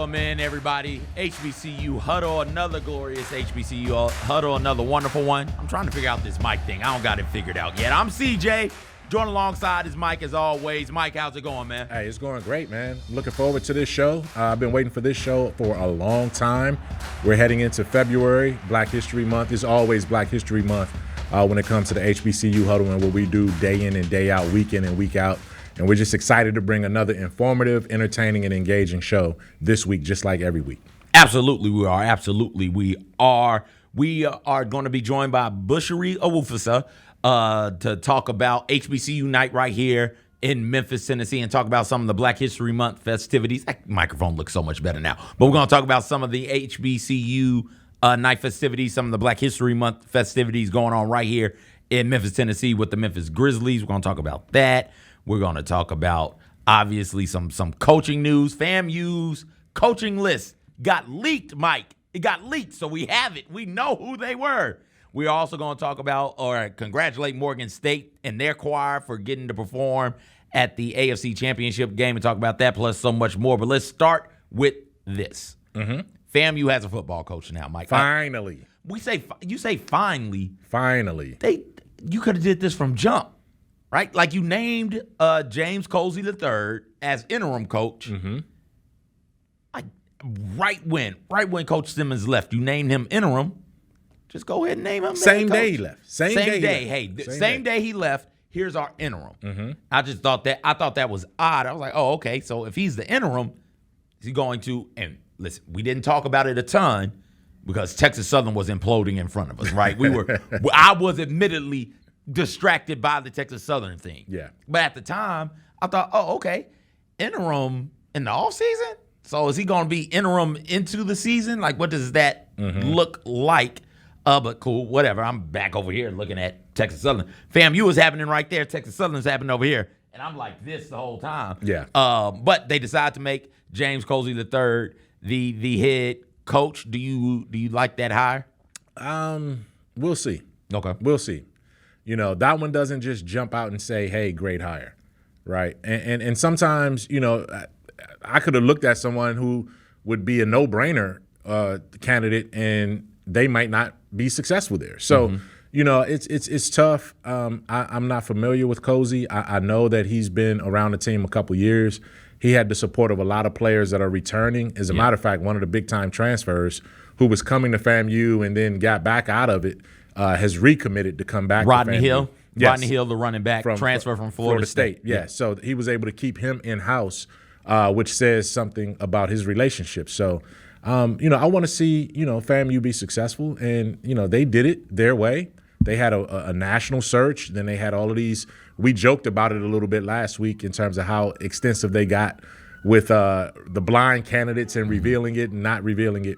Welcome in, everybody. HBCU Huddle, another glorious HBCU Huddle, another wonderful one. I'm trying to figure out this mic thing. I don't got it figured out yet. I'm CJ. Joined alongside is Mike as always. Mike, how's it going, man? Hey, it's going great, man. I'm looking forward to this show. I've been waiting for this show for a long time. We're heading into February, Black History Month. It's always Black History Month when it comes to the HBCU Huddle and what we do day in and day out, week in and week out. And we're just excited to bring another informative, entertaining, and engaging show this week, just like every week. Absolutely, we are. Absolutely, we are. We are going to be joined by Bushiri Owufisa to talk about HBCU night right here in Memphis, Tennessee, and talk about some of the Black History Month festivities. That microphone looks so much better now. But we're going to talk about some of the HBCU night festivities, some of the Black History Month festivities going on right here in Memphis, Tennessee with the Memphis Grizzlies. We're going to talk about that. We're going to talk about, obviously, some coaching news. FAMU's coaching list got leaked, Mike. It got leaked, so we have it. We know who they were. We're also going to talk about or congratulate Morgan State and their choir for getting to perform at the AFC Championship game and talk about that, plus so much more. But let's start with this. FAMU has a football coach now, Mike. Finally. You say finally. Finally. You could have did this from jump. Right? Like you named James Colzie III as interim coach. Like right when Coach Simmons left, you named him interim. Just go ahead and name him. Same day he left. Same day. Hey, same day he left. Here's our interim. I thought that was odd. I was like, oh, okay. So if he's the interim, is he going to? And listen, we didn't talk about it a ton because Texas Southern was imploding in front of us. Right? I was admittedly distracted by the Texas Southern thing. Yeah. But at the time, I thought, oh, okay, interim in the offseason? So is he going to be interim into the season? Like, what does that look like? But cool, whatever. I'm back over here looking at Texas Southern. FAMU is happening right there. Texas Southern's happening over here. And I'm like this the whole time. Yeah. But they decided to make James Colzie III the head coach. Do you like that hire? We'll see. Okay. We'll see. You know, that one doesn't just jump out and say, hey, great hire, right? And sometimes, you know, I could have looked at someone who would be a no-brainer candidate and they might not be successful there. So, you know, it's tough. I'm not familiar with Colzie. I know that he's been around the team a couple years. He had the support of a lot of players that are returning. As a matter of fact, one of the big-time transfers who was coming to FAMU and then got back out of it has recommitted to come back. Rodney to Hill? Yes. Rodney Hill, the running back, transfer from Florida State. Yeah, so he was able to keep him in-house, which says something about his relationship. So, you know, I want to see, you know, FAMU be successful. And, you know, they did it their way. They had a national search. Then they had all of these. We joked about it a little bit last week in terms of how extensive they got with the blind candidates and revealing it and not revealing it.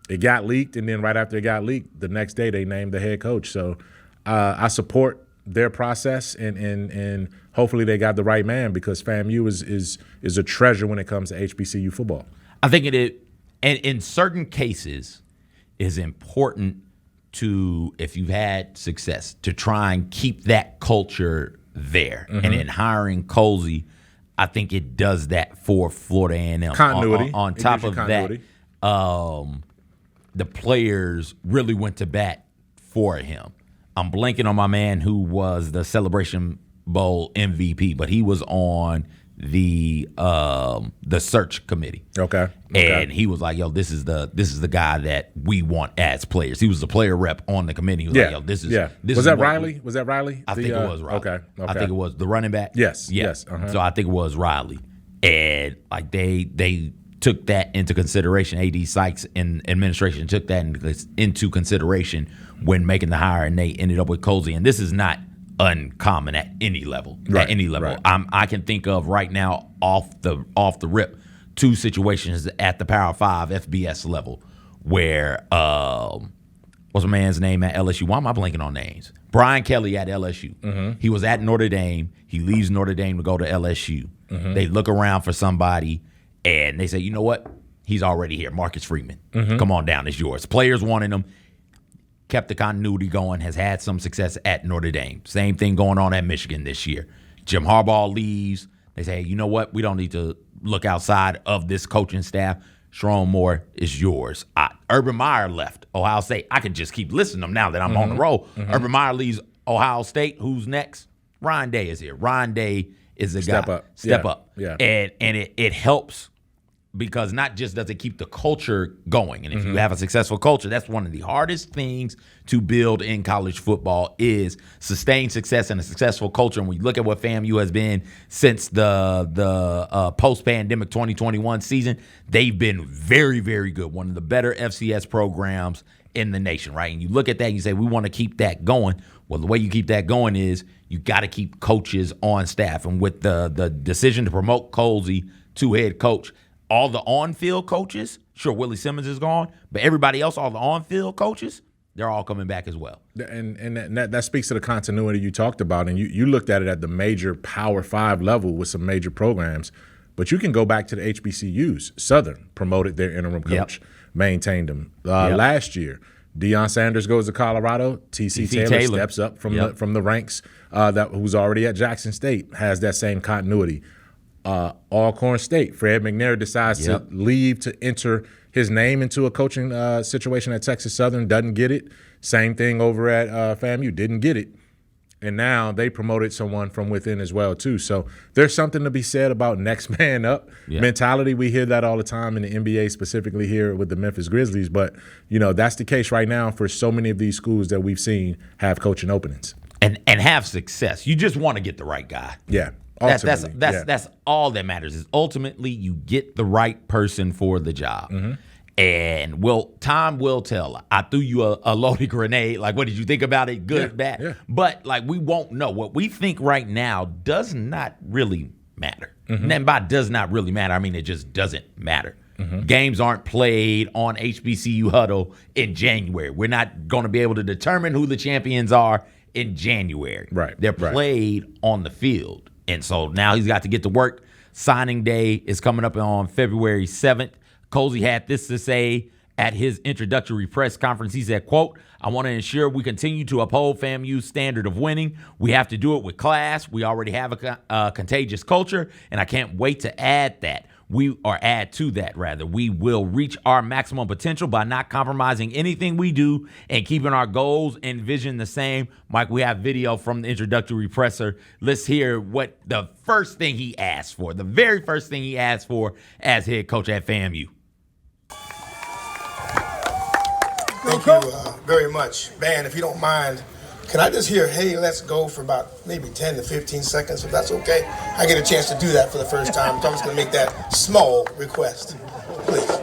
It got leaked, and then right after it got leaked, the next day they named the head coach. So I support their process, and hopefully they got the right man because FAMU is a treasure when it comes to HBCU football. I think it is, and in certain cases, is important to, if you've had success, to try and keep that culture there. And in hiring Colzie, I think it does that for Florida A&M. Continuity. On top of that, the players really went to bat for him. I'm blanking on my man who was the Celebration Bowl MVP, but he was on the search committee. Okay. And he was like, yo, this is the guy that we want as players. He was the player rep on the committee. He was like, yo, this is Was that Riley? Was that Riley? I think it was Riley. Okay. I think it was the running back. Yes. So I think it was Riley. And like they took that into consideration. AD Sykes and administration took that into consideration when making the hire, and they ended up with Colzie. And this is not uncommon at any level. Right, at any level, right. I can think of right now off the rip 2 situations at the Power 5 FBS level where what's my man's name at LSU? Why am I blanking on names? Brian Kelly at LSU. He was at Notre Dame. He leaves Notre Dame to go to LSU. They look around for somebody, and they say, you know what? He's already here. Marcus Freeman. Come on down. It's yours. Players wanted him. Kept the continuity going, has had some success at Notre Dame. Same thing going on at Michigan this year. Jim Harbaugh leaves. They say, hey, you know what? We don't need to look outside of this coaching staff. Sharon Moore is yours. Urban Meyer left Ohio State. I can just keep listing them now that I'm on the roll. Urban Meyer leaves Ohio State. Who's next? Ryan Day is here. Ryan Day is a guy. Step up. Yeah. And it helps because not just does it keep the culture going, and if you have a successful culture, that's one of the hardest things to build in college football is sustained success and a successful culture. And when you look at what FAMU has been since the post-pandemic 2021 season, they've been very, very good. One of the better FCS programs in the nation, right? And you look at that and you say, we want to keep that going. Well, the way you keep that going is you got to keep coaches on staff. And with the decision to promote Colzie to head coach, all the on-field coaches, sure, Willie Simmons is gone, but everybody else, all the on-field coaches, they're all coming back as well. And that speaks to the continuity you talked about. And you looked at it at the major Power 5 level with some major programs. But you can go back to the HBCUs. Southern promoted their interim coach, maintained them. Last year, Deion Sanders goes to Colorado. T.C. Taylor steps up from the ranks who's already at Jackson State, has that same continuity. Alcorn State, Fred McNair decides to leave to enter his name into a coaching situation at Texas Southern, doesn't get it. Same thing over at FAMU, didn't get it. And now they promoted someone from within as well, too. So there's something to be said about next man up mentality. We hear that all the time in the NBA, specifically here with the Memphis Grizzlies. But, that's the case right now for so many of these schools that we've seen have coaching openings. And have success. You just want to get the right guy. Yeah. That's all that matters is ultimately you get the right person for the job. And time will tell. I threw you a loaded grenade. Like, what did you think about it? Good, bad? Yeah. But we won't know. What we think right now does not really matter. And by does not really matter, I mean it just doesn't matter. Games aren't played on HBCU Huddle in January. We're not going to be able to determine who the champions are in January. Right. They're played on the field. And so now he's got to get to work. Signing day is coming up on February 7th. Colzie had this to say at his introductory press conference. He said, quote, I want to ensure we continue to uphold FAMU's standard of winning. We have to do it with class. We already have a contagious culture, and I can't wait to add to that. We will reach our maximum potential by not compromising anything we do and keeping our goals and vision the same. Mike, we have video from the introductory presser. Let's hear what the first thing he asked for, the very first thing he asked for as head coach at FAMU. Thank you very much. Man, if you don't mind, can I just hear, hey, let's go for about maybe 10 to 15 seconds, if that's okay? I get a chance to do that for the first time, so I'm just going to make that small request. Please.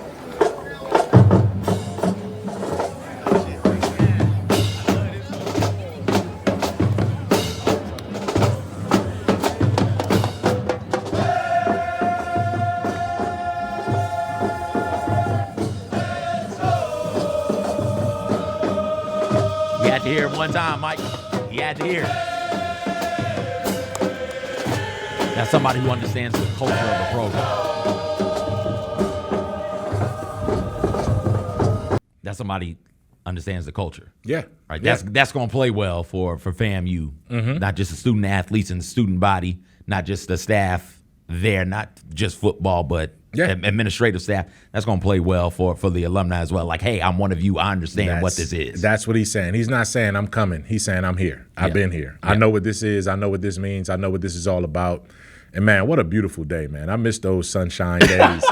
You had to hear it one time, Mike. You had to hear it. That's somebody who understands the culture of the program. That's somebody understands the culture. Yeah. Right. That's going to play well for FAMU. Not just the student athletes and the student body, not just the staff there, not just football, but administrative staff. That's going to play well for the alumni as well. Like, hey, I'm one of you. I understand what this is. That's what he's saying. He's not saying I'm coming. He's saying I'm here. I've been here. I know what this is. I know what this means. I know what this is all about. And, man, what a beautiful day, man. I miss those sunshine days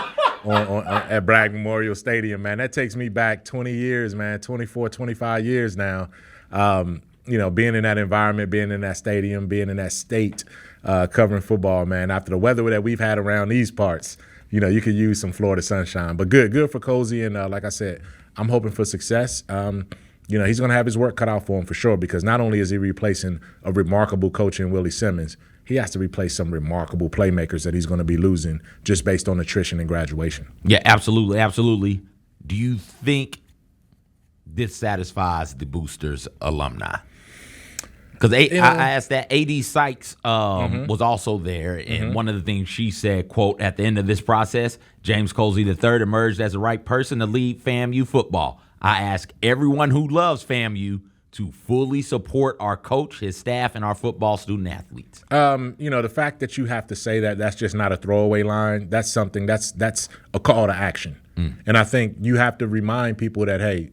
at Bragg Memorial Stadium, man. That takes me back 20 years, man, 24, 25 years now. Being in that environment, being in that stadium, being in that state, covering football, man. After the weather that we've had around these parts, you could use some Florida sunshine. But good for Colzie. And like I said, I'm hoping for success. He's going to have his work cut out for him for sure, because not only is he replacing a remarkable coach in Willie Simmons, he has to replace some remarkable playmakers that he's going to be losing just based on attrition and graduation. Yeah, absolutely, absolutely. Do you think this satisfies the Boosters alumni? Because I asked that. A.D. Sykes was also there, and one of the things she said, quote, at the end of this process, James Colzie III emerged as the right person to lead FAMU football. I ask everyone who loves FAMU to fully support our coach, his staff, and our football student athletes. The fact that you have to say that's just not a throwaway line. That's something that's a call to action. And I think you have to remind people that, hey,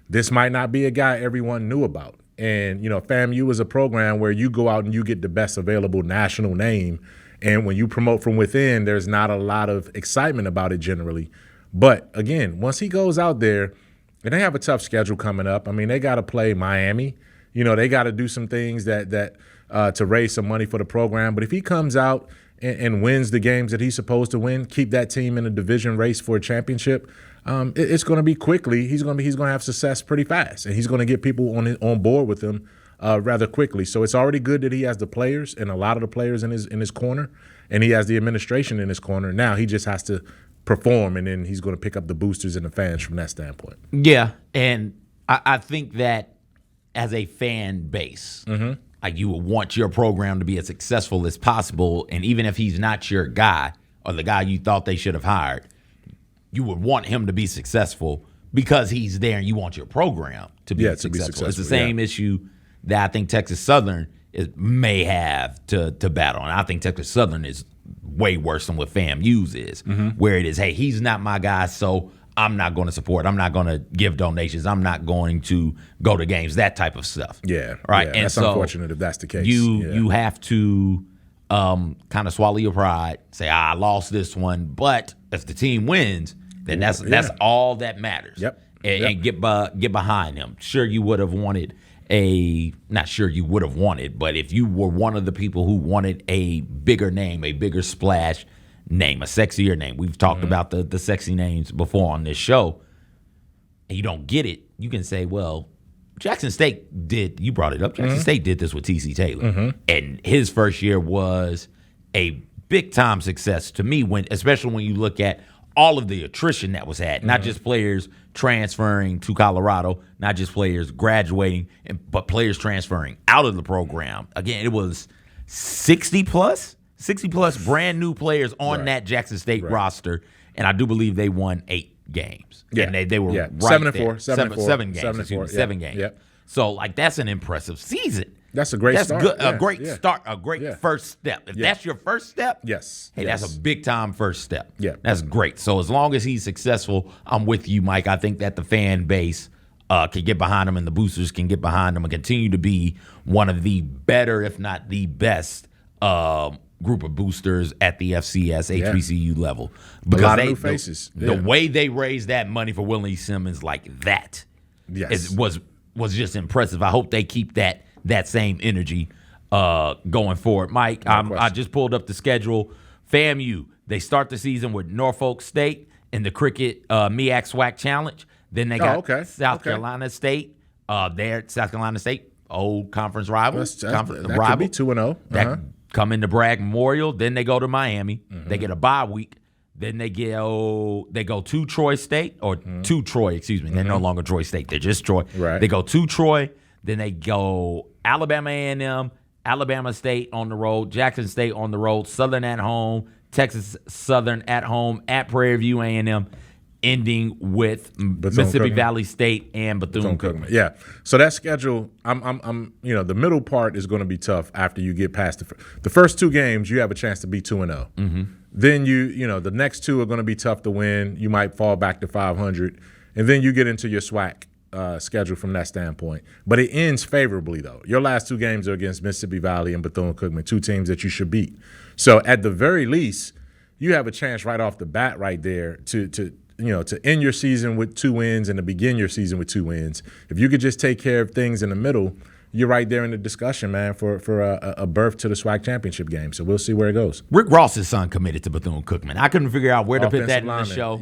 this might not be a guy everyone knew about. And, FAMU is a program where you go out and you get the best available national name. And when you promote from within, there's not a lot of excitement about it generally. But, again, once he goes out there, and they have a tough schedule coming up. I mean, they got to play Miami. They got to do some things that to raise some money for the program. But if he comes out and wins the games that he's supposed to win, keep that team in a division race for a championship, it's going to be quickly. He's going to have success pretty fast, and he's going to get people on board with him rather quickly. So it's already good that he has the players and a lot of the players in his corner, and he has the administration in his corner. Now he just has to perform, and then he's going to pick up the boosters and the fans from that standpoint. Yeah, and I think that as a fan base, like you would want your program to be as successful as possible, and even if he's not your guy or the guy you thought they should have hired, you would want him to be successful because he's there and you want your program to be, successful. It's the same issue that I think Texas Southern may have to battle. And I think Texas Southern is way worse than what FAMU's is, where it is, hey, he's not my guy, so I'm not going to support. I'm not going to give donations. I'm not going to go to games, that type of stuff. Yeah. Right. Yeah, and that's so unfortunate if that's the case. You have to kind of swallow your pride, say, I lost this one, but if the team wins, then that's all that matters. Yep. And get behind him. Sure, you would have wanted not sure you would have wanted, but if you were one of the people who wanted a bigger name, a bigger splash name, a sexier name. We've talked about the sexy names before on this show, and you don't get it, you can say, well, Jackson State did, you brought it up, Jackson State did this with T.C. Taylor, and his first year was a big-time success to me, especially when you look at all of the attrition that was had, not just players transferring to Colorado, not just players graduating, but players transferring out of the program. Again, it was 60-plus brand new players on that Jackson State roster, and I do believe they won 8 games. Yeah. And they were right 7-4. there. 7 games. 7 games. Yep. So, that's an impressive season. That's a great start. Good, a great start, a great first step. If that's your first step, that's a big-time first step. Yeah. That's great. So as long as he's successful, I'm with you, Mike. I think that the fan base can get behind him and the boosters can get behind him and continue to be one of the better, if not the best, group of boosters at the FCS HBCU level. Because a lot of new faces. The way they raised that money for Willie Simmons like that was just impressive. I hope they keep that same energy going forward. Mike, I just pulled up the schedule. FAMU, they start the season with Norfolk State in the cricket MEAC SWAC Challenge. Then they got South Carolina State. South Carolina State, old conference rivals. That could be 2-0. That come into Bragg Memorial. Then they go to Miami. They get a bye week. Then they go to Troy State, or to Troy, excuse me. They're no longer Troy State. They're just Troy. Right. They go to Troy. Then they go Alabama A&M, Alabama State on the road, Jackson State on the road, Southern at home, Texas Southern at home, at Prairie View A&M, ending with Mississippi Valley State and Bethune-Cookman. Yeah. So that schedule, I'm the middle part is going to be tough after you get past the first 2 games. You have a chance to be 2-0. Then the next 2 are going to be tough to win. You might fall back to 500, and then you get into your SWAC schedule from that standpoint. But it ends favorably, though. Your last 2 games are against Mississippi Valley and Bethune-Cookman, 2 teams that you should beat. So at the very least, you have a chance right off the bat right there to end your season with 2 wins and to begin your season with 2 wins. If you could just take care of things in the middle, you're right there in the discussion, man, for a berth to the SWAC championship game. So we'll see where it goes. Rick Ross's son committed to Bethune-Cookman. I couldn't figure out where to put that in the show.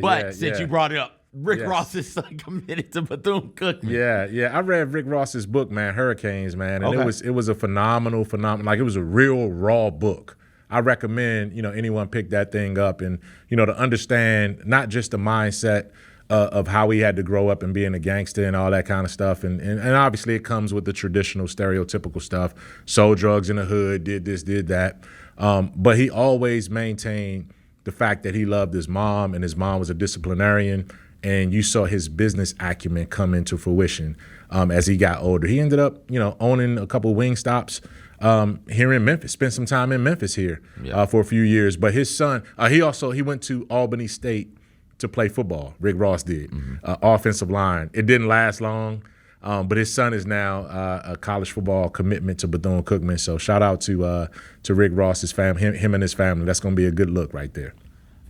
But since you brought it up, Rick Ross's son committed to Bethune-Cookman. Yeah. I read Rick Ross's book, man, Hurricanes, man, and it was a phenomenal, like it was a real raw book. I recommend, anyone pick that thing up and, to understand not just the mindset of how he had to grow up and being a gangster and all that kind of stuff. And obviously it comes with the traditional stereotypical stuff. Sold drugs in the hood, did this, did that. But he always maintained the fact that he loved his mom, and his mom was a disciplinarian. And you saw his business acumen come into fruition as he got older. He ended up, owning a couple of wing stops here in Memphis. Spent some time in Memphis here for a few years. But his son, he went to Albany State to play football. Rick Ross did. Offensive line. It didn't last long, but his son is now a college football commitment to Bethune-Cookman. So shout out to Rick Ross's family, him and his family. That's going to be a good look right there.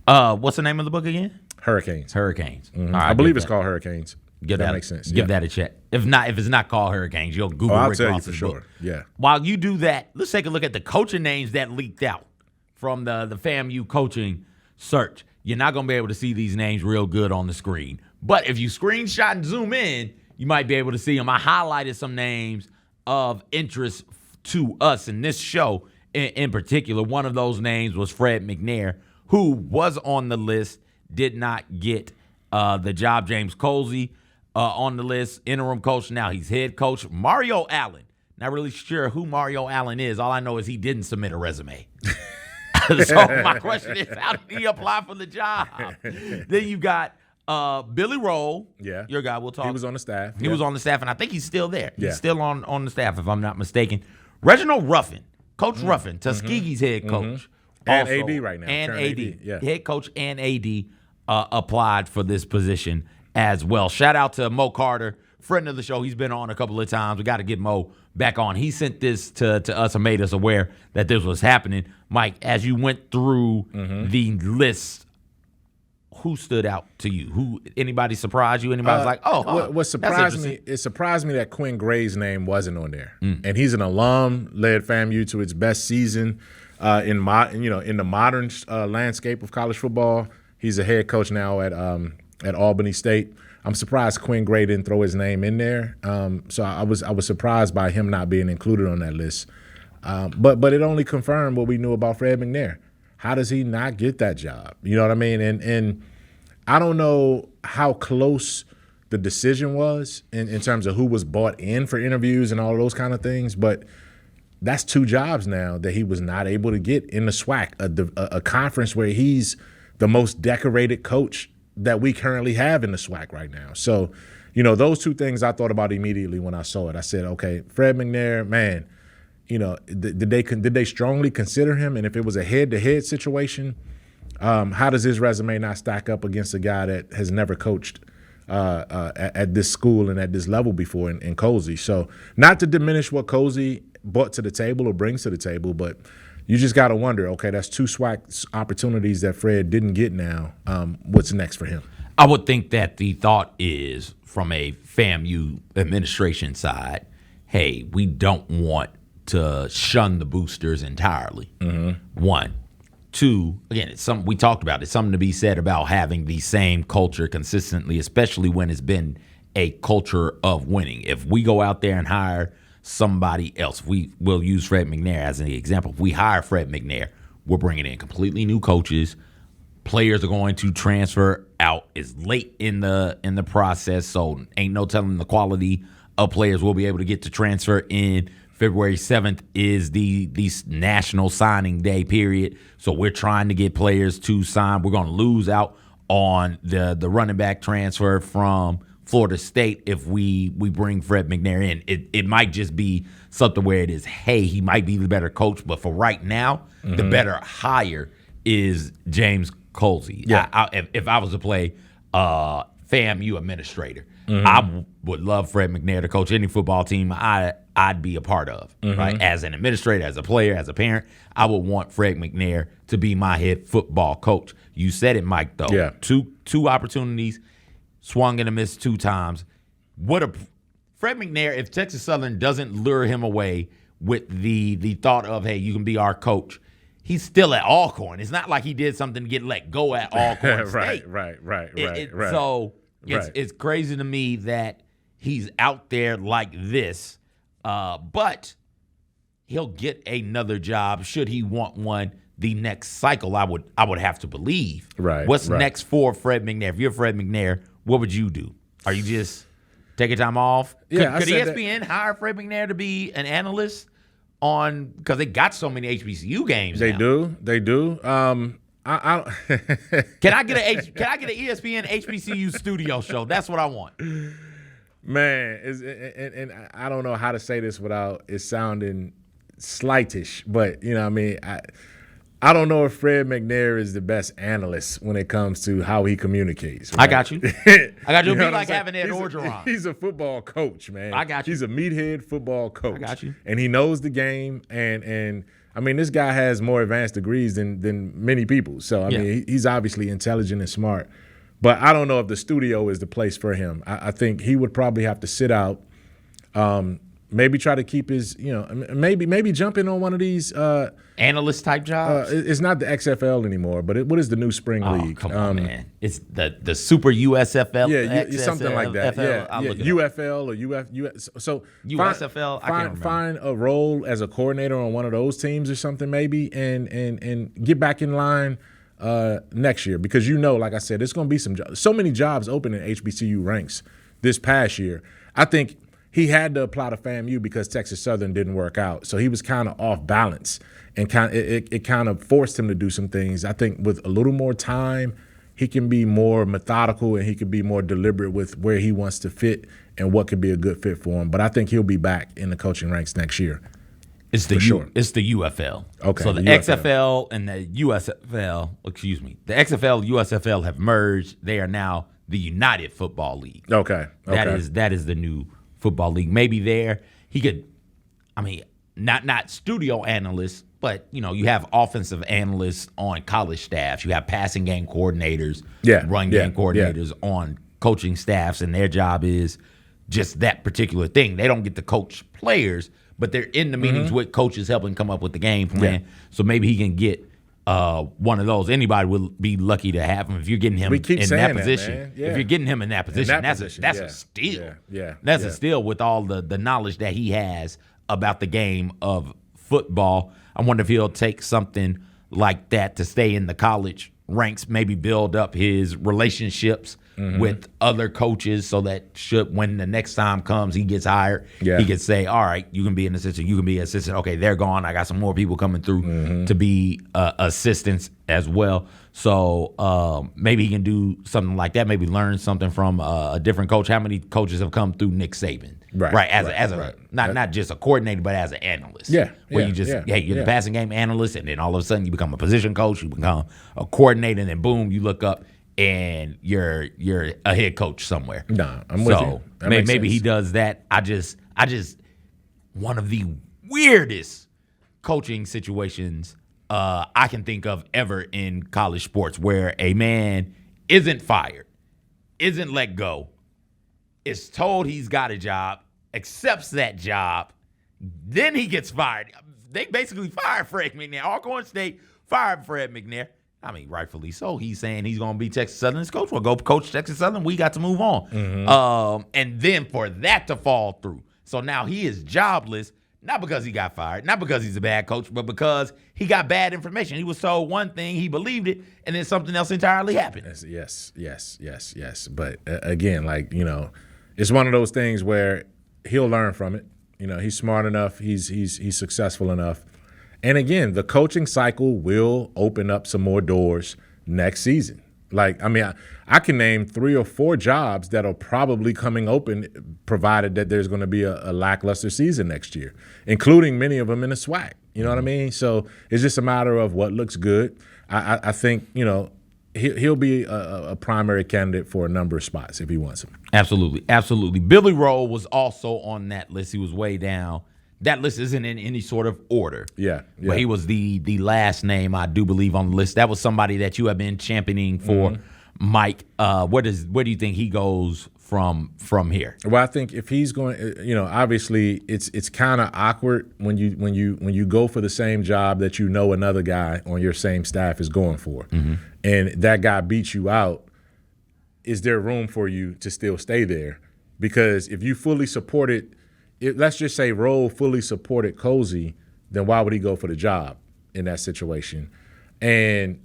What's the name of the book again? Hurricanes. Hurricanes. All right, I believe it's called Hurricanes. That makes sense. Give that a check. If it's not called Hurricanes, you'll Google I'll Rick tell you Ross's for sure. book. Yeah. While you do that, let's take a look at the coaching names that leaked out from the FAMU coaching search. You're not going to be able to see these names real good on the screen. But if you screenshot and zoom in, you might be able to see them. I highlighted some names of interest to us in this show in particular. One of those names was Fred McNair, who was on the list, did not get the job. James Colzie on the list, interim coach. Now he's head coach. Mario Allen. Not really sure who Mario Allen is. All I know is he didn't submit a resume. So my question is, how did he apply for the job? Then you got Billy Roll. Yeah. Your guy, we'll talk. He was on the staff. He was on the staff, and I think he's still there. Yeah. He's still on the staff, if I'm not mistaken. Reginald Ruffin. Coach Ruffin, Tuskegee's head coach. And Also, AD right now. And Current AD. Yeah. Head coach and AD applied for this position as well. Shout out to Mo Carter, friend of the show. He's been on a couple of times. We got to get Mo back on. He sent this to us and made us aware that this was happening. Mike, as you went through the list, who stood out to you? Anybody surprised you? Anybody's like, what surprised me? It surprised me that Quinn Gray's name wasn't on there, and he's an alum, led FAMU to its best season in the modern landscape of college football. He's a head coach now at Albany State. I'm surprised Quinn Gray didn't throw his name in there. So I was surprised by him not being included on that list. But it only confirmed what we knew about Fred McNair. How does he not get that job? You know what I mean? And I don't know how close the decision was in terms of who was brought in for interviews and all those kind of things, but that's 2 jobs now that he was not able to get in the SWAC, a conference where he's the most decorated coach that we currently have in the SWAC right now. So, those 2 things I thought about immediately when I saw it. I said, okay, Fred McNair, man, did they strongly consider him? And if it was a head-to-head situation, how does his resume not stack up against a guy that has never coached at this school and at this level before in Colzie? So not to diminish what Colzie brought to the table or brings to the table, but you just got to wonder, okay, that's 2 SWAC opportunities that Fred didn't get now. What's next for him? I would think that the thought is, from a FAMU administration side, hey, we don't want to shun the boosters entirely. 1. 2, again, it's something we talked about. It's something to be said about having the same culture consistently, especially when it's been a culture of winning. If we go out there and hire somebody else, we'll use Fred McNair as an example. If we hire Fred McNair, we're bringing in completely new coaches. Players are going to transfer out. It's late in the process, so ain't no telling the quality of players we'll be able to get to transfer in. February 7th is the national signing day period, so we're trying to get players to sign. We're going to lose out on the running back transfer from Florida State if we bring Fred McNair in. It might just be something where it is, hey, he might be the better coach, but for right now, the better hire is James Colzie. Yeah. If I was to play FAMU administrator, I would love Fred McNair to coach any football team I'd be a part of, right? As an administrator, as a player, as a parent, I would want Fred McNair to be my head football coach. You said it, Mike, though. Yeah. Two opportunities, swung and a miss 2 times. Fred McNair, if Texas Southern doesn't lure him away with the thought of, hey, you can be our coach, he's still at Alcorn. It's not like he did something to get let go at Alcorn State. Right. So it's crazy to me that he's out there like this, but he'll get another job should he want one the next cycle. I would have to believe. Right. What's next for Fred McNair? If you're Fred McNair, what would you do? Are you just taking time off? Yeah, Could ESPN hire Fred McNair to be an analyst on, because they got so many HBCU games They now. do. I Can I get an ESPN HBCU studio show? That's what I want. Man, and I don't know how to say this without it sounding slightish, but you know what I mean, I don't know if Fred McNair is the best analyst when it comes to how he communicates. Right? I got you. I got you. It'll be like saying? having Ed Orgeron. He's a football coach, man. I got you. He's a meathead football coach. I got you. And he knows the game. And I mean, this guy has more advanced degrees than many people. So, I mean, he's obviously intelligent and smart. But I don't know if the studio is the place for him. I think he would probably have to sit out. Maybe try to keep his, maybe jump in on one of these analyst type jobs. It's not the XFL anymore, but what is the new spring league? Come on, man! It's the Super USFL. Yeah, XSL, something like that. FL, UFL or UF. So USFL. I can't remember. Find a role as a coordinator on one of those teams or something maybe, and get back in line next year because like I said, there's going to be so many jobs open in HBCU ranks this past year. I think. He had to apply to FAMU because Texas Southern didn't work out. So he was kind of off balance and it kind of forced him to do some things. I think with a little more time, he can be more methodical and he could be more deliberate with where he wants to fit and what could be a good fit for him. But I think he'll be back in the coaching ranks next year. It's the It's the UFL. Okay. So the XFL and the USFL, the XFL, USFL have merged. They are now the United Football League. Okay. That is the new football league. Maybe there he could, not studio analysts, but you have offensive analysts on college staffs. You have passing game coordinators, run game coordinators on coaching staffs, and their job is just that particular thing. They don't get to coach players, but they're in the meetings with coaches helping come up with the game plan. So maybe he can get one of those. Anybody will be lucky to have him if you're getting him in that position. If you're getting him in that position, that's a steal. That's a steal with all the knowledge that he has about the game of football. I wonder if he'll take something like that to stay in the college ranks, maybe build up his relationships with other coaches so that when the next time comes he gets hired, he can say, all right, you can be an assistant, you can be an assistant. Okay, they're gone. I got some more people coming through to be assistants as well. So maybe he can do something like that, maybe learn something from a different coach. How many coaches have come through Nick Saban? Not just a coordinator, but as an analyst. You're the passing game analyst, and then all of a sudden you become a position coach, you become a coordinator, and then boom, you look up and you're a head coach somewhere. Nah, I'm with you. Maybe he does that. I just one of the weirdest coaching situations I can think of ever in college sports, where a man isn't fired, isn't let go, is told he's got a job, accepts that job, then he gets fired. They basically fired Fred McNair. Alcorn State fired Fred McNair. Rightfully so. He's saying he's going to be Texas Southern's coach. Well, go coach Texas Southern. We got to move on. And then for that to fall through. So now he is jobless, not because he got fired, not because he's a bad coach, but because he got bad information. He was told one thing, he believed it, and then something else entirely happened. Yes. But again, it's one of those things where he'll learn from it. He's smart enough. He's successful enough. And again, the coaching cycle will open up some more doors next season. I can name 3 or 4 jobs that are probably coming open, provided that there's going to be a lackluster season next year, including many of them in the SWAC. You know what I mean? So it's just a matter of what looks good. I think, he'll be a primary candidate for a number of spots if he wants him. Absolutely. Billy Rowe was also on that list. He was way down. That list isn't in any sort of order. Yeah. But he was the last name, I do believe, on the list. That was somebody that you have been championing for, Mike. Where do you think he goes from here? Well, I think if he's going, obviously it's kind of awkward when you go for the same job that another guy on your same staff is going for, and that guy beats you out. Is there room for you to still stay there? Because if you fully supported. Let's just say Rowe fully supported Colzie, then why would he go for the job in that situation? And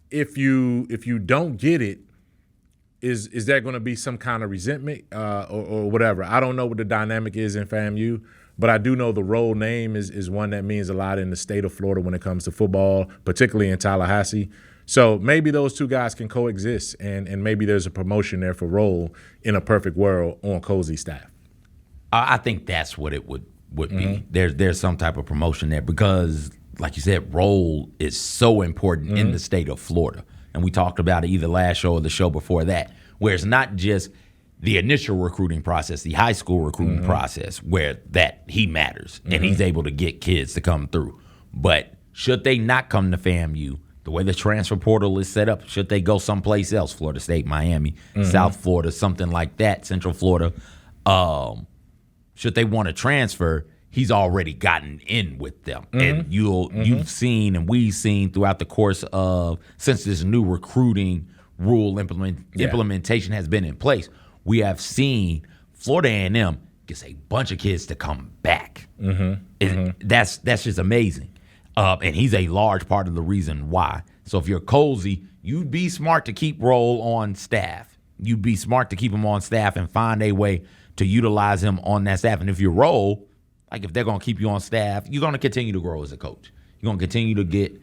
if you don't get it, is there going to be some kind of resentment or whatever? I don't know what the dynamic is in FAMU, but I do know the Rowe name is one that means a lot in the state of Florida when it comes to football, particularly in Tallahassee. So maybe those two guys can coexist, and maybe there's a promotion there for Rowe in a perfect world on Colzie's staff. I think that's what it would be. There's some type of promotion there because, like you said, role is so important in the state of Florida. And we talked about it either last show or the show before that, where it's not just the initial recruiting process, the high school recruiting process, where that he matters and he's able to get kids to come through. But should they not come to FAMU, the way the transfer portal is set up, should they go someplace else, Florida State, Miami, South Florida, something like that, Central Florida, should they want to transfer, he's already gotten in with them. And you've seen and we've seen throughout the course of, since this new recruiting rule implementation has been in place, we have seen Florida A&M gets a bunch of kids to come back. That's just amazing. And he's a large part of the reason why. So if you're Colzie, you'd be smart to keep Roll on staff. You'd be smart to keep him on staff and find a way to utilize him on that staff. And if you Roll, like if they're going to keep you on staff, you're going to continue to grow as a coach. You're going to continue to get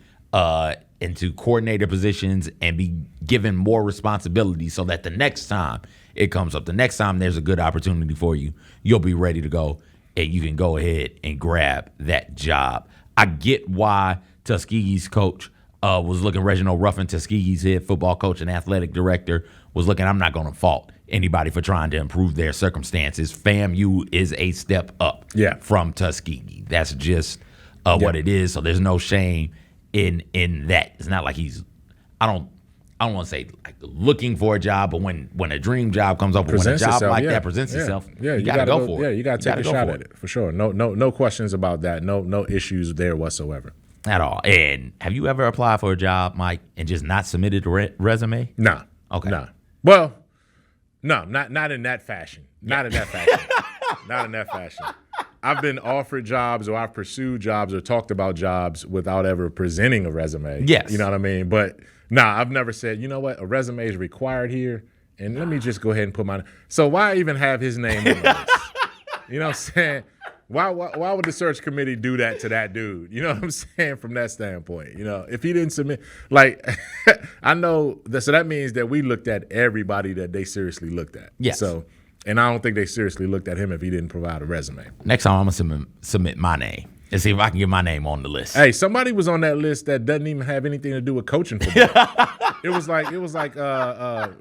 into coordinator positions and be given more responsibility so that the next time it comes up, the next time there's a good opportunity for you, you'll be ready to go and you can go ahead and grab that job. I get why Tuskegee's coach was looking, Reginald Ruffin, Tuskegee's head football coach and athletic director, was looking, I'm not going to fault anybody for trying to improve their circumstances. FAMU is a step up from Tuskegee. That's just what it is. So there's no shame in that. It's not like he's, I don't want to say like looking for a job, but when a dream job comes up, or when a job that presents itself, you got to go for it. Yeah, you got to take a shot at it for sure. No questions about that. No issues there whatsoever at all. And have you ever applied for a job, Mike, and just not submitted a resume? Nah. Okay. Nah. Well, no, not in that fashion. Not in that fashion. I've been offered jobs, or I've pursued jobs, or talked about jobs without ever presenting a resume. Yes. You know what I mean? But nah, I've never said, you know what, a resume is required here, and let me just go ahead and put so why even have his name on the list? You know what I'm saying? Why would the search committee do that to that dude? You know what I'm saying? From that standpoint, you know, if he didn't submit, like, I know that, so that means that we looked at everybody that they seriously looked at. Yes. So, and I don't think they seriously looked at him if he didn't provide a resume. Next time I'm gonna submit my name and see if I can get my name on the list. Hey, somebody was on that list that doesn't even have anything to do with coaching football. It was like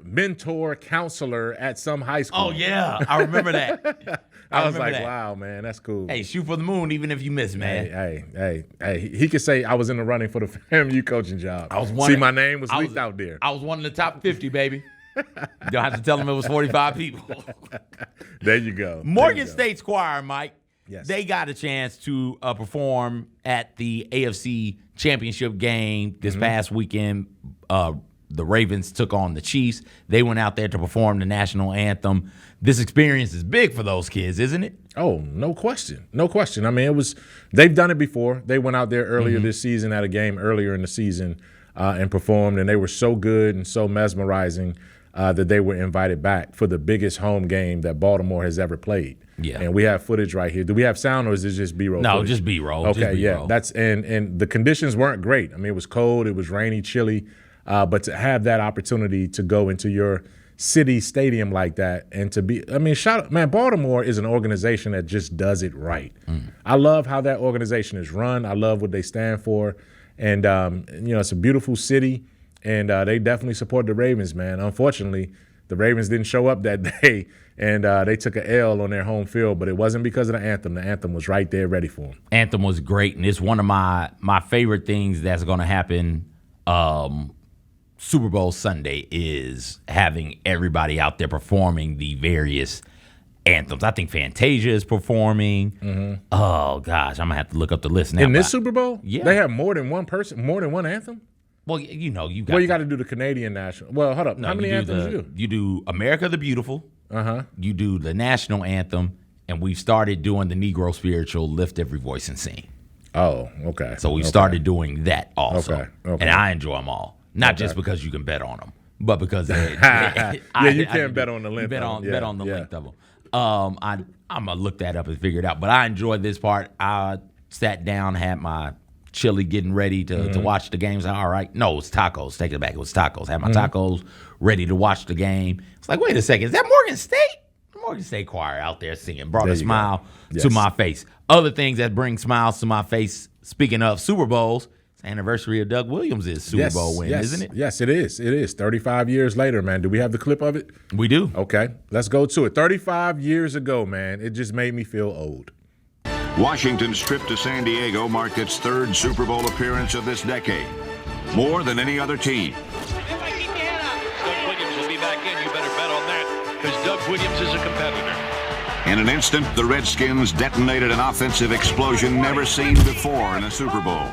mentor, counselor at some high school. Oh yeah, I remember that. I was like, wow, man, that's cool. Hey, shoot for the moon, even if you miss, man. Hey. He could say I was in the running for the FAMU coaching job. My name was leaked out there. I was one of the top 50, baby. You don't have to tell them it was 45 people. There you go. Morgan State's choir, Mike. Yes. They got a chance to perform at the AFC Championship game this past weekend. The Ravens took on the Chiefs. They went out there to perform the national anthem. This experience is big for those kids, isn't it? Oh, no question. No question. I mean, they've done it before. They went out there earlier this season at a game earlier in the season and performed, and they were so good and so mesmerizing that they were invited back for the biggest home game that Baltimore has ever played. Yeah. And we have footage right here. Do we have sound, or is it just B-roll? No, footage? just B-roll. Okay, just B-roll. Yeah. That's and the conditions weren't great. I mean, it was cold, it was rainy, chilly, but to have that opportunity to go into your city stadium like that and to be, I mean, shout out, man, Baltimore is an organization that just does it right. I love how that organization is run. I love what they stand for. And, it's a beautiful city, and they definitely support the Ravens, man. Unfortunately, the Ravens didn't show up that day, and they took an L on their home field, but it wasn't because of the anthem. The anthem was right there ready for them. Anthem was great, and it's one of my favorite things that's going to happen Super Bowl Sunday is having everybody out there performing the various anthems. I think Fantasia is performing. Oh, gosh, I'm going to have to look up the list now. In this Super Bowl? Yeah. They have more than one person, more than one anthem? Well, you got you got to do the Canadian national. Well, hold up. No, how many anthems you do? You do America the Beautiful. You do the national anthem, and we've started doing the Negro spiritual, Lift Every Voice and Sing. Oh, okay. So we've started doing that also. Okay. And I enjoy them all. Not just because you can bet on them, but because you can bet on the length. Bet on the length of them. I'm gonna look that up and figure it out. But I enjoyed this part. I sat down, had my chili, getting ready to watch the games. All right, no, it was tacos. Take it back. It was tacos. Had my tacos ready to watch the game. It's like, wait a second, is that Morgan State? Morgan State Choir out there singing. Brought There a you smile go. to Yes. my face. Other things that bring smiles to my face, speaking of Super Bowls, it's the anniversary of Doug Williams' Super Bowl win, isn't it? Yes, it is. It is. 35 years later, man. Do we have the clip of it? We do. Okay, let's go to it. 35 years ago, man. It just made me feel old. Washington's trip to San Diego marked its third Super Bowl appearance of this decade, more than any other team. Doug Williams will be back in. You better bet on that because Doug Williams is a competitor. In an instant, the Redskins detonated an offensive explosion never seen before in a Super Bowl.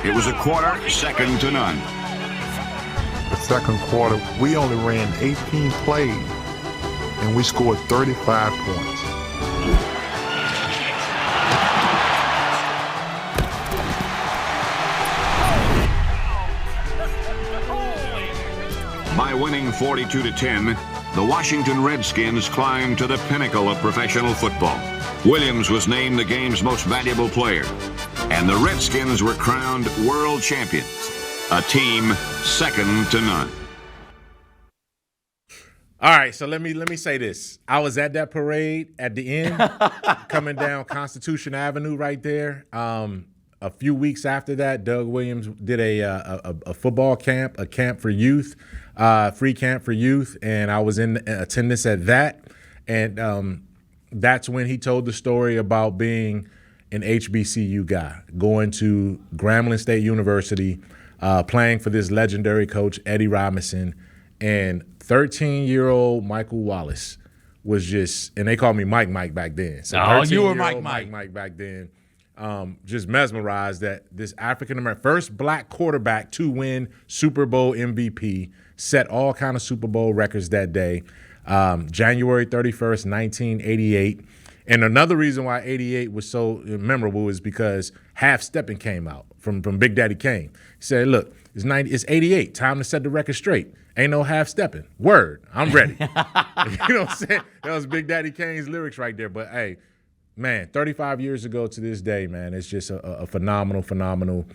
It was a quarter second to none. The second quarter, we only ran 18 plays, and we scored 35 points. By winning 42-10, the Washington Redskins climbed to the pinnacle of professional football. Williams was named the game's most valuable player, and the Redskins were crowned world champions, a team second to none. All right, so let me say this. I was at that parade at the end, coming down Constitution Avenue right there. A few weeks after that, Doug Williams did a football camp, a camp for youth, free camp for youth, and I was in attendance at that. And that's when he told the story about being an HBCU guy, going to Grambling State University, playing for this legendary coach, Eddie Robinson, and 13-year-old Michael Wallace was just, and they called me Mike back then. So Oh, you were 13-year-old Mike. back then. Just mesmerized that this African-American, first black quarterback to win Super Bowl MVP, set all kind of Super Bowl records that day, January 31st, 1988. And another reason why 88 was so memorable is because Half Steppin' came out from Big Daddy Kane. He said, look, it's 88, time to set the record straight. Ain't no half stepping. Word, I'm ready. You know what I'm saying? That was Big Daddy Kane's lyrics right there. But, hey, man, 35 years ago to this day, man, it's just a phenomenal,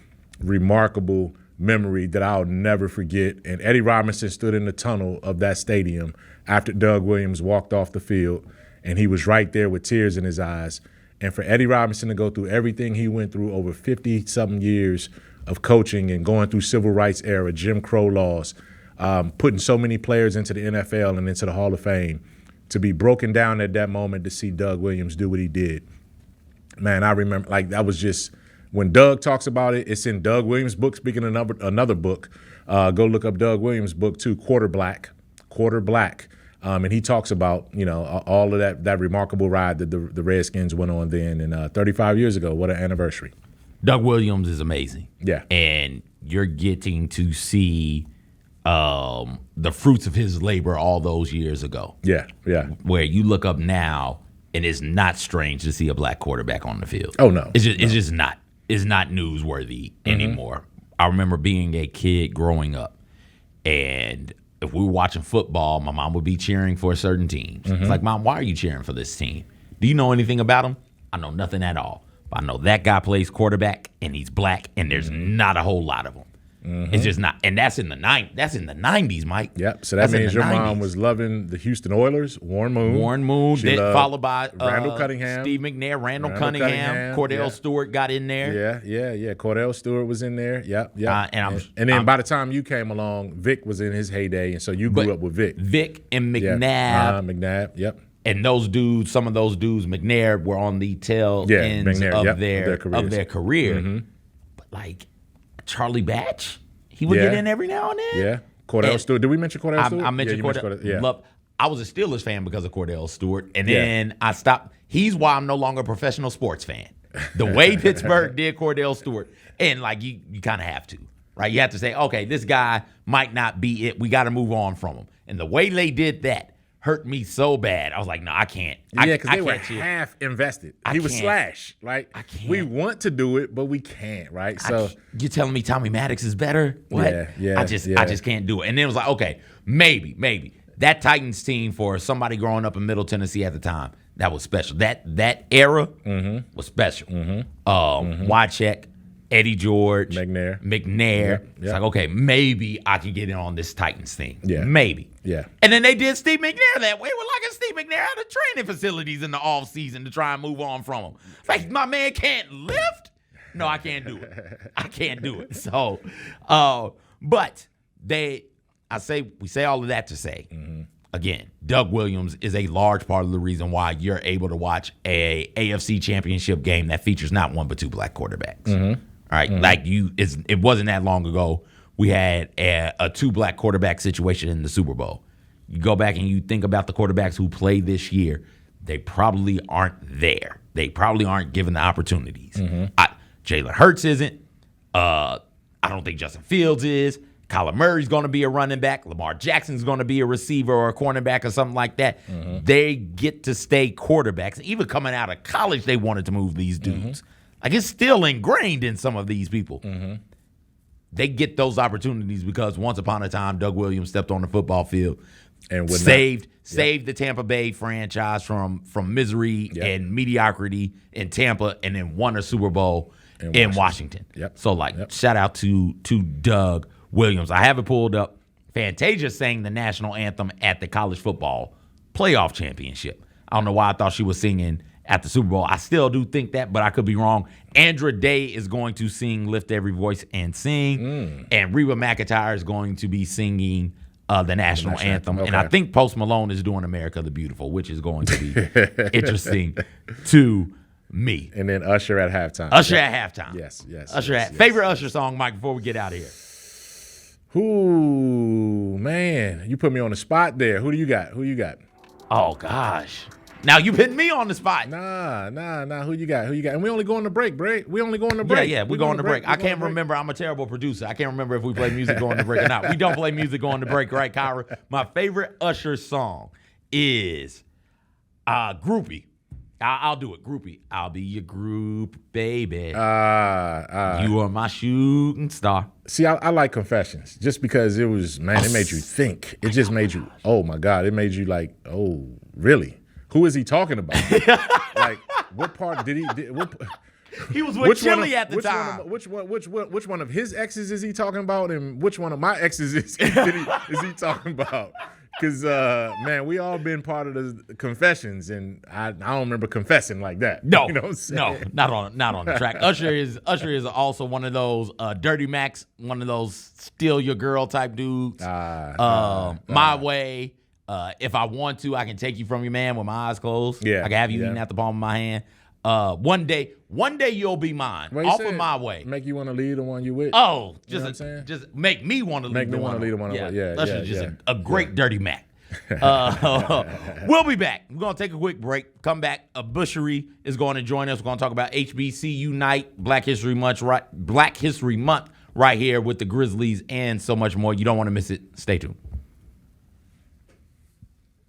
remarkable memory that I'll never forget. And Eddie Robinson stood in the tunnel of that stadium after Doug Williams walked off the field, and he was right there with tears in his eyes. And for Eddie Robinson to go through everything he went through over 50-something years of coaching and going through civil rights era, Jim Crow laws, putting so many players into the NFL and into the Hall of Fame, to be broken down at that moment to see Doug Williams do what he did. Man, I remember, like, that was just, when Doug talks about it, it's in Doug Williams' book. Speaking of another book, go look up Doug Williams' book too, Quarter Black. And he talks about, all of that remarkable ride that the Redskins went on then. And 35 years ago, what an anniversary. Doug Williams is amazing. Yeah. And you're getting to see the fruits of his labor all those years ago. Yeah. Where you look up now, and it's not strange to see a black quarterback on the field. Oh, no. It's just not. It's not newsworthy anymore. I remember being a kid growing up, and if we were watching football, my mom would be cheering for a certain team. It's like, Mom, why are you cheering for this team? Do you know anything about them? I know nothing at all. But I know that guy plays quarterback, and he's black, and there's not a whole lot of them. It's just not, and that's in the 90s, Mike. Yep. So that means your mom was loving the Houston Oilers, Warren Moon. She loved folled by Randall Cunningham, Steve McNair, Randall Cunningham, Cordell Stewart got in there. Yeah. Cordell Stewart was in there. Yep. And then by the time you came along, Vic was in his heyday, and so you grew up with Vic. Vic and McNabb. McNabb. Yep. And those dudes, some of those dudes, McNair, were on the tail ends of their career. But like Charlie Batch, he would get in every now and then. Yeah. Cordell Stewart. Did we mention Cordell Stewart? I mentioned Cordell. Yeah. I was a Steelers fan because of Cordell Stewart, and then I stopped. He's why I'm no longer a professional sports fan. The way Pittsburgh did Cordell Stewart, and like you kind of have to, right? You have to say, okay, this guy might not be it. We got to move on from him. And the way they did that hurt me so bad. I was like, no, I can't. Yeah, because they were half invested. He was Slash. Like, we want to do it, but we can't, right? So you're telling me Tommy Maddox is better? What? Yeah. I just can't do it. And then it was like, okay, maybe. That Titans team, for somebody growing up in Middle Tennessee at the time, that was special. That era was special. Wycheck, Eddie George, McNair. It's Yep. like, okay, maybe I can get in on this Titans thing. Yeah. Maybe. Yeah. And then they did Steve McNair that way. We're like Steve McNair out of training facilities in the off season to try and move on from him. Like, my man can't lift? No, I can't do it. I can't do it. So, but we say all of that to say, again, Doug Williams is a large part of the reason why you're able to watch a AFC championship game that features not one but two black quarterbacks. All right, like it wasn't that long ago we had a two black quarterback situation in the Super Bowl. You go back and you think about the quarterbacks who played this year, they probably aren't there. They probably aren't given the opportunities. Jalen Hurts isn't. I don't think Justin Fields is. Kyler Murray's going to be a running back. Lamar Jackson's going to be a receiver or a cornerback or something like that. They get to stay quarterbacks. Even coming out of college, they wanted to move these dudes. Like, it's still ingrained in some of these people. They get those opportunities because once upon a time, Doug Williams stepped on the football field and saved the Tampa Bay franchise from misery and mediocrity in Tampa, and then won a Super Bowl in Washington. So, shout out to Doug Williams. I have it pulled up. Fantasia sang the national anthem at the college football playoff championship. I don't know why I thought she was singing at the Super Bowl. I still do think that, but I could be wrong. Andra Day is going to sing Lift Every Voice and Sing, and Reba McEntire is going to be singing the national anthem. Okay. And I think Post Malone is doing America the Beautiful, which is going to be interesting to me. And then Usher at halftime. At halftime. Yes. Favorite Usher song, Mike, before we get out of here? Ooh, man. You put me on the spot there. Who do you got? Oh, gosh. Now you put me on the spot. Nah. Who you got? And we only go on the break. We only go on the break. Yeah, we go on the break. I can't remember. I'm a terrible producer. I can't remember if we play music going to break or not. We don't play music going to break, right, Kyra? My favorite Usher song is Groupie. I'll do it. Groupie. I'll be your group, baby. You are my shooting star. See, I like Confessions just because it made you think. It just made you, oh my God, it made you like, oh, really? Who is he talking about? Like, what part did he? He was with Chili at the time. Which one of his exes is he talking about, and which one of my exes is he talking about? Because man, we all been part of the Confessions, and I don't remember confessing like that. No, you know what I'm saying? No, not on the track. Usher is also one of those Dirty Macs, one of those steal your girl type dudes. My Way. If I want to, I can take you from your man with my eyes closed. Yeah, I can have you eating at the palm of my hand. One day you'll be mine. Off of My Way. Make you want to lead the one you with. Oh, just make me want to lead the one. Usher's just a great Dirty Mac. We'll be back. We're gonna take a quick break. Come back. Bushery is going to join us. We're gonna talk about HBCU Night, Black History Month right here with the Grizzlies and so much more. You don't want to miss it. Stay tuned.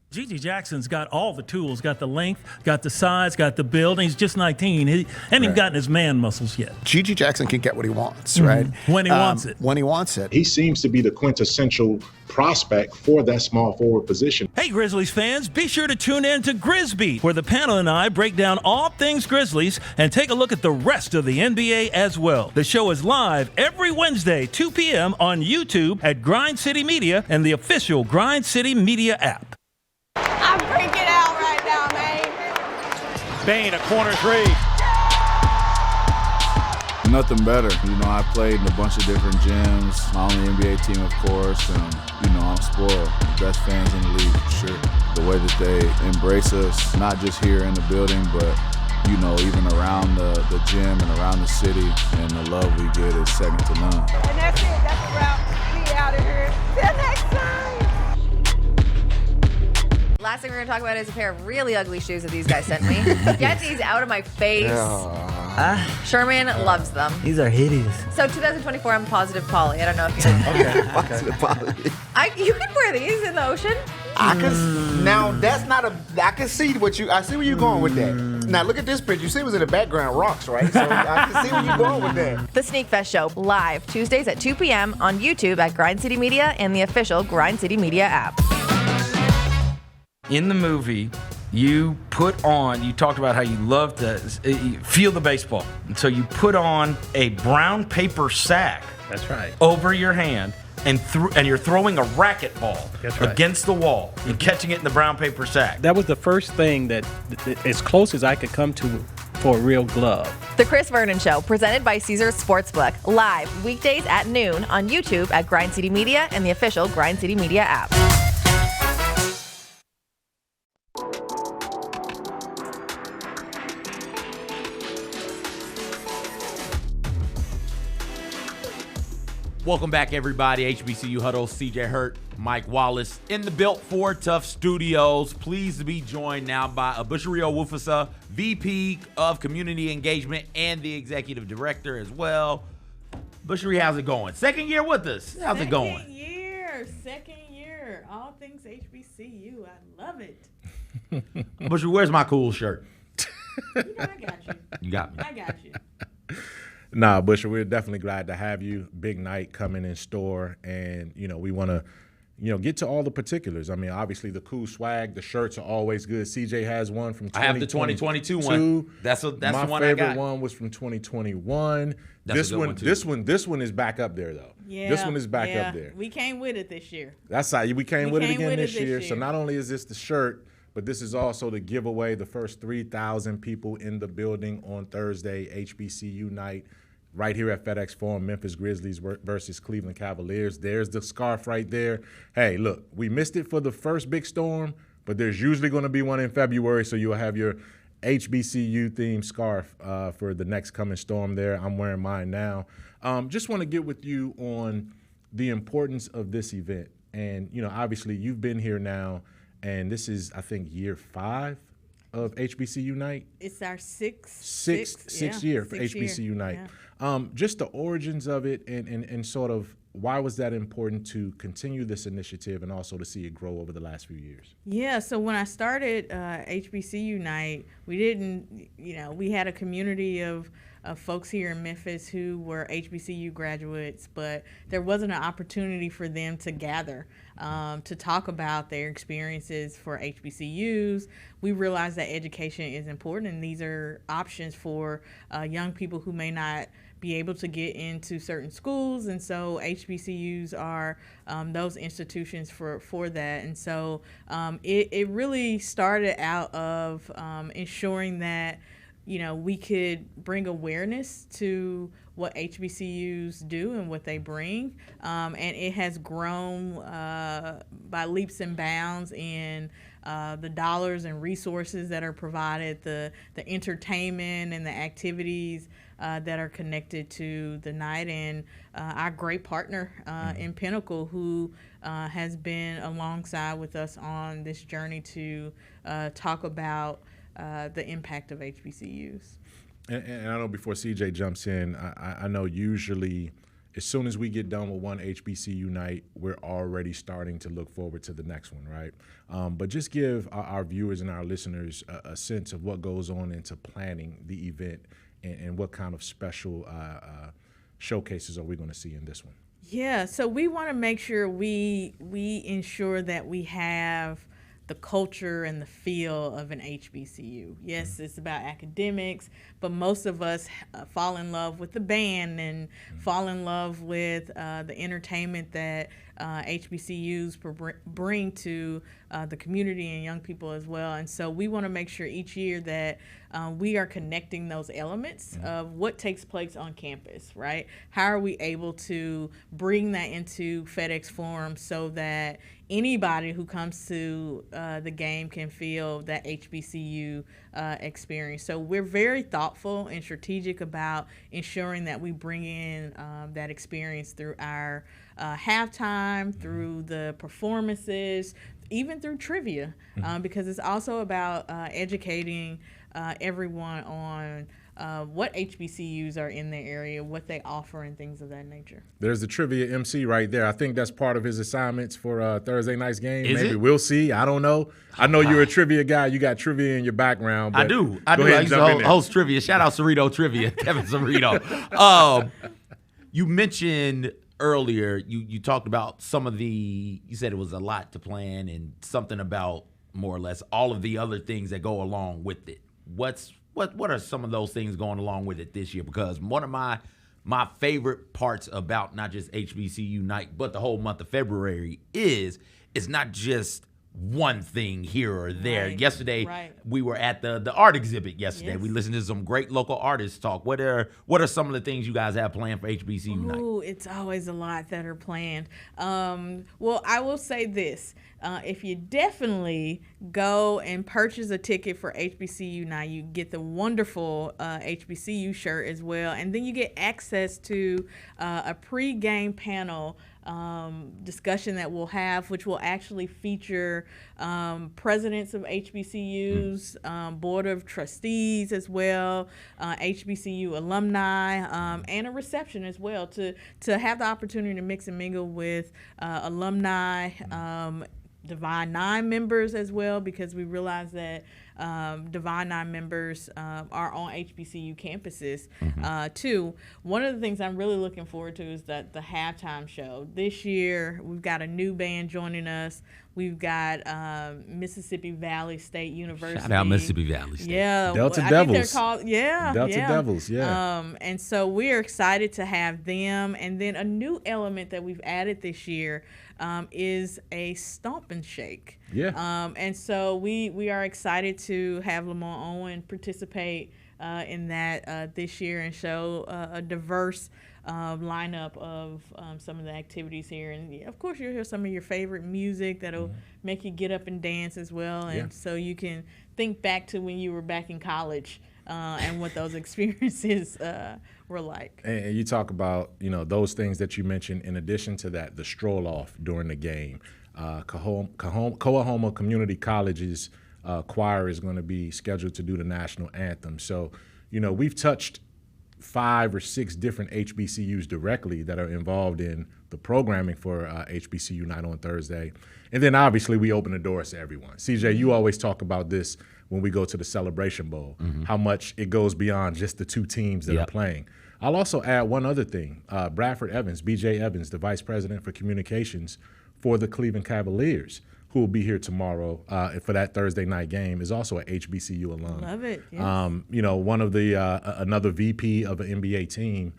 Gigi Jackson's got all the tools, got the length, got the size, got the build, and he's just 19. He hasn't even gotten his man muscles yet. Gigi Jackson can get what he wants, right? When he wants it. When he wants it. He seems to be the quintessential prospect for that small forward position. Hey, Grizzlies fans, be sure to tune in to Grizzbeat, where the panel and I break down all things Grizzlies and take a look at the rest of the NBA as well. The show is live every Wednesday, 2 p.m. on YouTube at Grind City Media and the official Grind City Media app. I'm freaking out right now, man. Bain, a corner three. Nothing better. I played in a bunch of different gyms. My only NBA team, of course, and, I'm spoiled. The best fans in the league, for sure. The way that they embrace us, not just here in the building, but, even around the gym and around the city, and the love we get is second to none. And that's it. That's a wrap. We out of here. Till next time. Last thing we're going to talk about is a pair of really ugly shoes that these guys sent me. Get these out of my face. Sherman loves them. These are hideous. So 2024, I'm positive poly. I don't know if you know. Okay, positive poly. You can wear these in the ocean. Now that's not I can see I see where you're going with that. Now look at this picture. You see what's in the background, rocks, right? So I can see where you're going with that. The Sneak Fest Show, live Tuesdays at 2 p.m. on YouTube at Grind City Media and the official Grind City Media app. In the movie, you talked about how you love to feel the baseball. And so you put on a brown paper sack. That's right. Over your hand, and you're throwing a racquetball against the wall and catching it in the brown paper sack. That was the first thing that as close as I could come to for a real glove. The Chris Vernon Show, presented by Caesars Sportsbook, live weekdays at noon on YouTube at Grind City Media and the official Grind City Media app. Welcome back, everybody. HBCU Huddle, CJ Hurt, Mike Wallace in the Built for Tough Studios. Pleased to be joined now by Bushiri Owufasa, VP of Community Engagement and the Executive Director as well. Bushiri, how's it going? Second year with us. How's it going? Second year. All things HBCU. I love it. Bushiri, where's my cool shirt? You know, I got you. You got me. I got you. Nah, Busher, we're definitely glad to have you. Big night coming in store, and we want to, get to all the particulars. I mean, obviously the cool swag, the shirts are always good. CJ has one from 2022. I have the 2022 one. That's the one I got. My favorite one was from 2021. That's a good one too. This one is back up there though. Yeah, this one is back up there. We came with it this year. That's how we came with it again this year. So not only is this the shirt, but this is also to give away the first 3,000 people in the building on Thursday, HBCU night. Right here at FedEx Forum, Memphis Grizzlies versus Cleveland Cavaliers. There's the scarf right there. Hey, look, we missed it for the first big storm, but there's usually going to be one in February, so you'll have your HBCU-themed scarf for the next coming storm there. I'm wearing mine now. Just want to get with you on the importance of this event. And, obviously you've been here now, and this is, I think, year 5 of HBCU night. It's our sixth year for HBCU night. Yeah. Just the origins of it and sort of why was that important to continue this initiative and also to see it grow over the last few years? Yeah, so when I started HBCU night, we had a community of folks here in Memphis who were HBCU graduates, but there wasn't an opportunity for them to gather to talk about their experiences for HBCUs. We realized that education is important, and these are options for young people who may not be able to get into certain schools, and so HBCUs are those institutions for that. And so it really started out of ensuring that we could bring awareness to what HBCUs do and what they bring, and it has grown by leaps and bounds in the dollars and resources that are provided, the entertainment and the activities that are connected to the night, and our great partner in Pinnacle, who has been alongside with us on this journey to talk about the impact of HBCUs. And I know before CJ jumps in, I know usually as soon as we get done with one HBCU night, we're already starting to look forward to the next one, right? But just give our viewers and our listeners a sense of what goes on into planning the event and what kind of special showcases are we going to see in this one? Yeah, so we want to make sure we ensure that we have the culture and the feel of an HBCU. Yes, it's about academics, but most of us fall in love with the band and fall in love with the entertainment that HBCUs bring to the community and young people as well. And so we want to make sure each year that we are connecting those elements of what takes place on campus, right? How are we able to bring that into FedEx Forum so that anybody who comes to the game can feel that HBCU experience? So we're very thoughtful and strategic about ensuring that we bring in that experience through our halftime, through the performances, even through trivia, because it's also about educating everyone on what HBCUs are in their area, what they offer, and things of that nature. There's the trivia MC right there. I think that's part of his assignments for Thursday night's game. Is Maybe it? We'll see. I don't know. I know you're a trivia guy. You got trivia in your background. But I do. Go ahead I and used jump in to there. host trivia. Shout out Cerrito Trivia, Kevin Cerrito. You mentioned earlier, you talked about some of you said it was a lot to plan and something about more or less, all of the other things that go along with it. What are some of those things going along with it this year? Because one of my favorite parts about not just HBCU night, but the whole month of February is it's not just one thing here or there. Right, yesterday, we were at the art exhibit yesterday. Yes. We listened to some great local artists talk. What are some of the things you guys have planned for HBCU night? Ooh, it's always a lot that are planned. Well, I will say this. If you definitely go and purchase a ticket for HBCU night, you get the wonderful HBCU shirt as well. And then you get access to a pre-game panel discussion that we'll have, which will actually feature presidents of HBCUs, board of trustees as well, HBCU alumni, and a reception as well to have the opportunity to mix and mingle with alumni, Divine Nine members as well, because we realize that Divine Nine members are on HBCU campuses too. One of the things I'm really looking forward to is the halftime show. This year, we've got a new band joining us. We've got Mississippi Valley State University. Shout out Mississippi Valley State. Yeah. Delta I Devils. think they're called, Delta Devils, yeah. And so we're excited to have them. And then a new element that we've added this year is a stomp and shake. Yeah. And so we are excited to have Lamont Owen participate in that this year and show a diverse lineup of some of the activities here. And of course, you'll hear some of your favorite music that'll make you get up and dance as well. And so you can think back to when you were back in college and what those experiences were like. And you talk about, those things that you mentioned. In addition to that, the stroll off during the game. Coahoma Community College's choir is going to be scheduled to do the national anthem. So, we've touched 5 or 6 different HBCUs directly that are involved in the programming for HBCU night on Thursday. And then obviously we open the doors to everyone. CJ, you always talk about this when we go to the Celebration Bowl, how much it goes beyond just the 2 teams that are playing. I'll also add one other thing. Bradford Evans, BJ Evans, the Vice President for Communications for the Cleveland Cavaliers, who will be here tomorrow for that Thursday night game, is also an HBCU alum. Love it. Yes. One of the another VP of an NBA team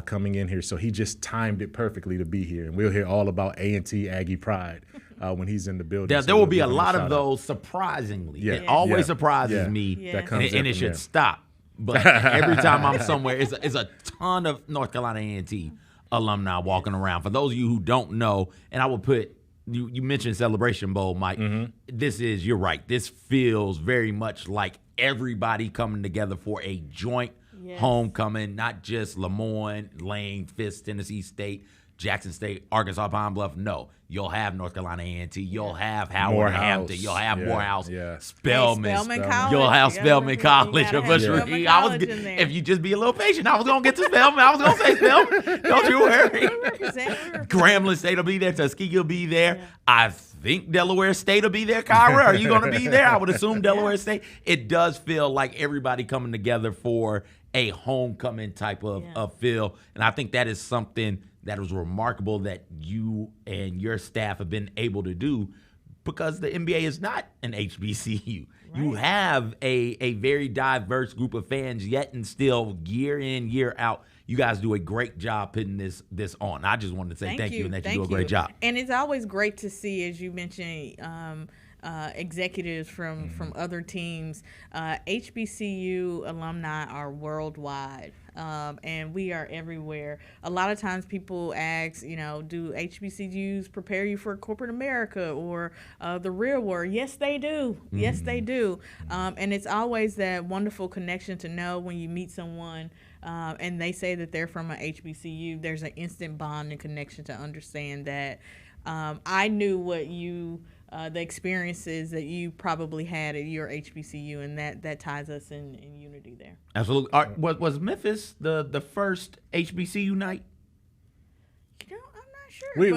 coming in here, so he just timed it perfectly to be here, and we'll hear all about A&T Aggie pride when he's in the building. There will be a lot of those, surprisingly. Yeah. It always surprises me, That comes and it should stop. But every time I'm somewhere, it's a ton of North Carolina A&T alumni walking around. For those of you who don't know, and I will put, you mentioned Celebration Bowl, Mike. You're right. This feels very much like everybody coming together for a joint homecoming, not just Lemoyne, Lane, Fisk, Tennessee State, Jackson State, Arkansas, Pine Bluff. No, you'll have North Carolina A&T. You'll have Howard Hampton. You'll have Morehouse, Spelman. College. You'll have Spelman College. College in there. If you just be a little patient, I was going to get to Spelman. I was going to say Spelman. Don't you worry. Grambling State will be there. Tuskegee will be there. I think Delaware State will be there. Kyra, are you going to be there? I would assume Delaware State. It does feel like everybody coming together for a homecoming type of feel. And I think that is something that was remarkable that you and your staff have been able to do, because the NBA is not an HBCU. Right. You have a very diverse group of fans, yet and still year in, year out, you guys do a great job putting this on. I just wanted to say thank you and that you do a great job. And it's always great to see, as you mentioned, executives from other teams. HBCU alumni are worldwide, and we are everywhere. A lot of times people ask, do HBCUs prepare you for corporate America or the real world? Yes, they do. Yes, they do. And it's always that wonderful connection to know when you meet someone and they say that they're from an HBCU, there's an instant bond and connection to understand that I knew what you the experiences that you probably had at your HBCU, and that ties us in unity there. Absolutely. Was Memphis the first HBCU night? I'm not sure. We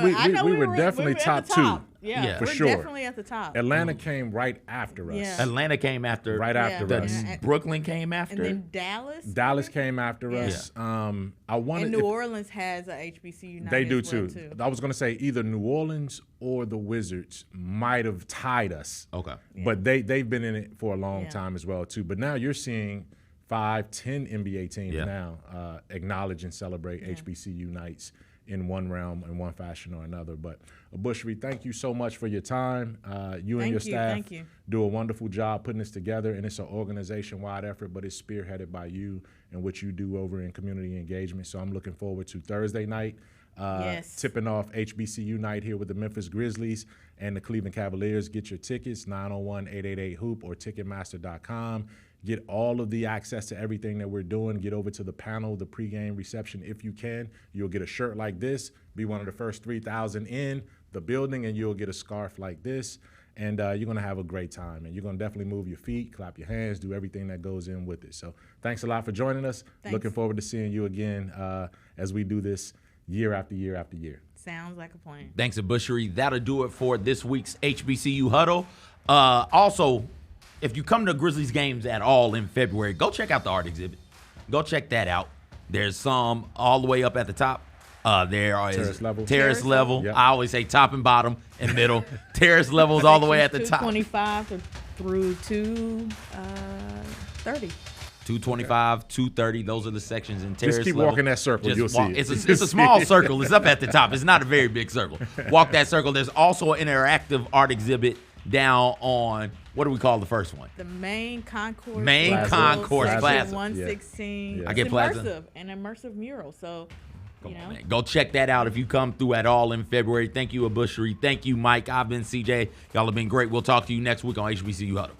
were definitely top two. Yeah, for we're sure. Definitely at the top. Atlanta came right after us. Yeah. Atlanta came after. Right after us. Brooklyn came after. And then Dallas. Dallas came after us. I wanted. And New Orleans has a HBCU night. They do as well too. I was going to say either New Orleans or the Wizards might have tied us. Okay. But they've been in it for a long time as well too. But now you're seeing 5, 10 NBA teams now acknowledge and celebrate HBCU nights in one realm, in one fashion or another. But Bushri, thank you so much for your time. You and your staff do a wonderful job putting this together, and it's an organization-wide effort, but it's spearheaded by you and what you do over in community engagement. So I'm looking forward to Thursday night, tipping off HBCU night here with the Memphis Grizzlies and the Cleveland Cavaliers. Get your tickets, 901-888-HOOP or Ticketmaster.com. Get all of the access to everything that we're doing. Get over to the panel, the pregame reception if you can. You'll get a shirt like this, be one of the first 3,000 in the building, and you'll get a scarf like this. And you're going to have a great time. And you're going to definitely move your feet, clap your hands, do everything that goes in with it. So thanks a lot for joining us. Thanks. Looking forward to seeing you again as we do this year after year after year. Sounds like a plan. Thanks to Bushri. That'll do it for this week's HBCU Huddle. Also, if you come to Grizzlies games at all in February, go check out the art exhibit. Go check that out. There's some all the way up at the top. There is terrace level. Yep. I always say top and bottom and middle. Terrace levels all the way at the top. 225 through 230. 225, 230. Those are the sections in terrace Just keep level. walking that circle. You'll see it. It's a small circle. It's up at the top. It's not a very big circle. Walk that circle. There's also an interactive art exhibit down on, what do we call the first one? The main concourse. Main concourse plaza. 116. I get plaza. An immersive mural. So, Go check that out if you come through at all in February. Thank you, Bushri. Thank you, Mike. I've been CJ. Y'all have been great. We'll talk to you next week on HBCU Huddle.